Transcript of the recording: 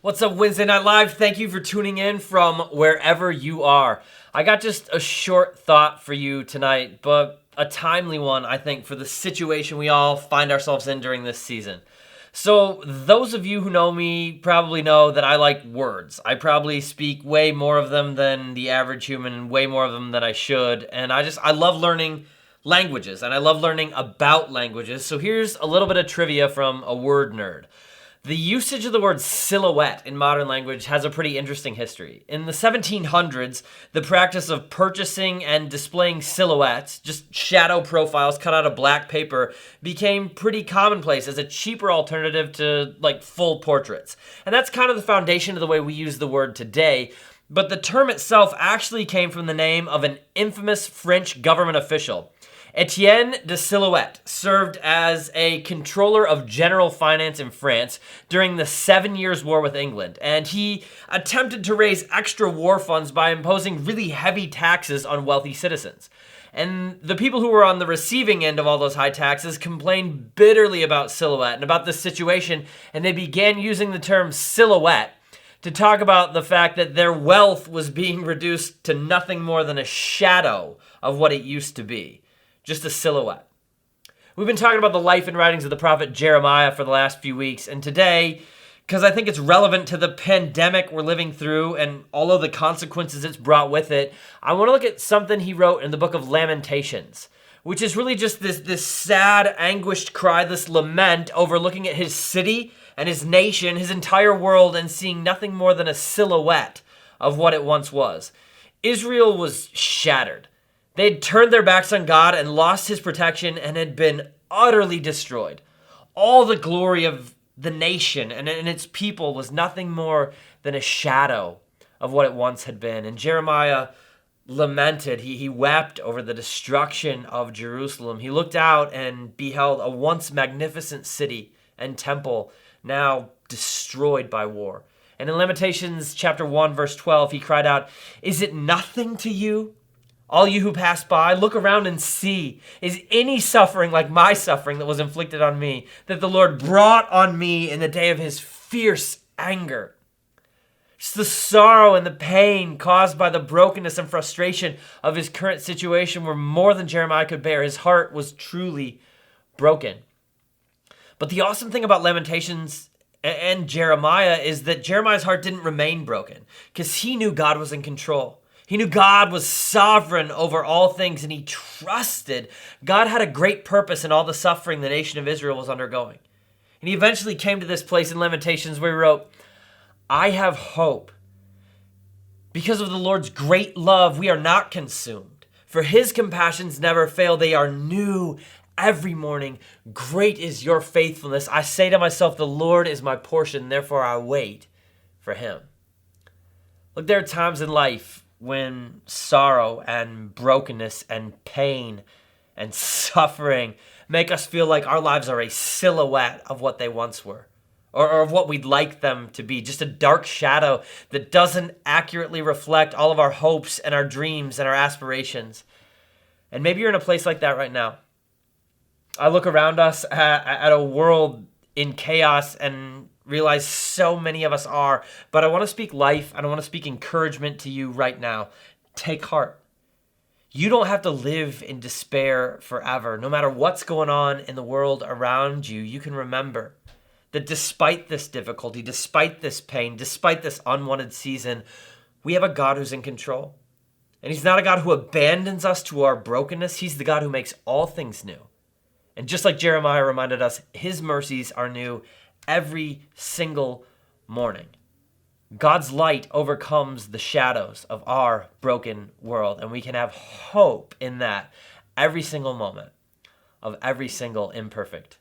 What's up, Wednesday Night Live? Thank you for tuning in from wherever you are. I got just a short thought for you tonight, but a timely one, I think, for the situation we all find ourselves in during this season. So those of you who know me probably know that I like words. I probably speak way more of them than the average human and way more of them than I should. And I love learning languages and I love learning about languages. So here's a little bit of trivia from a word nerd. The usage of the word silhouette in modern language has a pretty interesting history. In the 1700s, the practice of purchasing and displaying silhouettes, just shadow profiles cut out of black paper, became pretty commonplace as a cheaper alternative to full portraits. And that's kind of the foundation of the way we use the word today. But the term itself actually came from the name of an infamous French government official. Etienne de Silhouette served as a controller of general finance in France during the 7 Years' War with England, and he attempted to raise extra war funds by imposing really heavy taxes on wealthy citizens. And the people who were on the receiving end of all those high taxes complained bitterly about Silhouette and about this situation, and they began using the term silhouette to talk about the fact that their wealth was being reduced to nothing more than a shadow of what it used to be. Just a silhouette. We've been talking about the life and writings of the prophet Jeremiah for the last few weeks, and today, because I think it's relevant to the pandemic we're living through and all of the consequences it's brought with it, I want to look at something he wrote in the book of Lamentations, which is really just this sad, anguished cry, this lament over looking at his city and his nation, his entire world, and seeing nothing more than a silhouette of what it once was. Israel was shattered. They had turned their backs on God and lost his protection and had been utterly destroyed. All the glory of the nation and its people was nothing more than a shadow of what it once had been. And Jeremiah lamented, he wept over the destruction of Jerusalem. He looked out and beheld a once magnificent city and temple now destroyed by war. And in Lamentations chapter 1, verse 12, he cried out, "Is it nothing to you? All you who pass by, look around and see. Is any suffering like my suffering that was inflicted on me, that the Lord brought on me in the day of his fierce anger?" Just the sorrow and the pain caused by the brokenness and frustration of his current situation were more than Jeremiah could bear. His heart was truly broken. But the awesome thing about Lamentations and Jeremiah is that Jeremiah's heart didn't remain broken because he knew God was in control. He knew God was sovereign over all things, and he trusted God had a great purpose in all the suffering the nation of Israel was undergoing. And he eventually came to this place in Lamentations where he wrote, "I have hope. Because of the Lord's great love, we are not consumed. For his compassions never fail. They are new every morning. Great is your faithfulness. I say to myself, the Lord is my portion, therefore I wait for him." Look, there are times in life when sorrow and brokenness and pain and suffering make us feel like our lives are a silhouette of what they once were, or of what we'd like them to be, just a dark shadow that doesn't accurately reflect all of our hopes and our dreams and our aspirations. And maybe you're in a place like that right now. I look around us at a world in chaos and realize so many of us are, but I want to speak life and I want to speak encouragement to you right now. Take heart. You don't have to live in despair forever. No matter what's going on in the world around you, you can remember that despite this difficulty, despite this pain, despite this unwanted season, we have a God who's in control. And he's not a God who abandons us to our brokenness. He's the God who makes all things new. And just like Jeremiah reminded us, his mercies are new every single morning. God's light overcomes the shadows of our broken world, and we can have hope in that every single moment of every single imperfect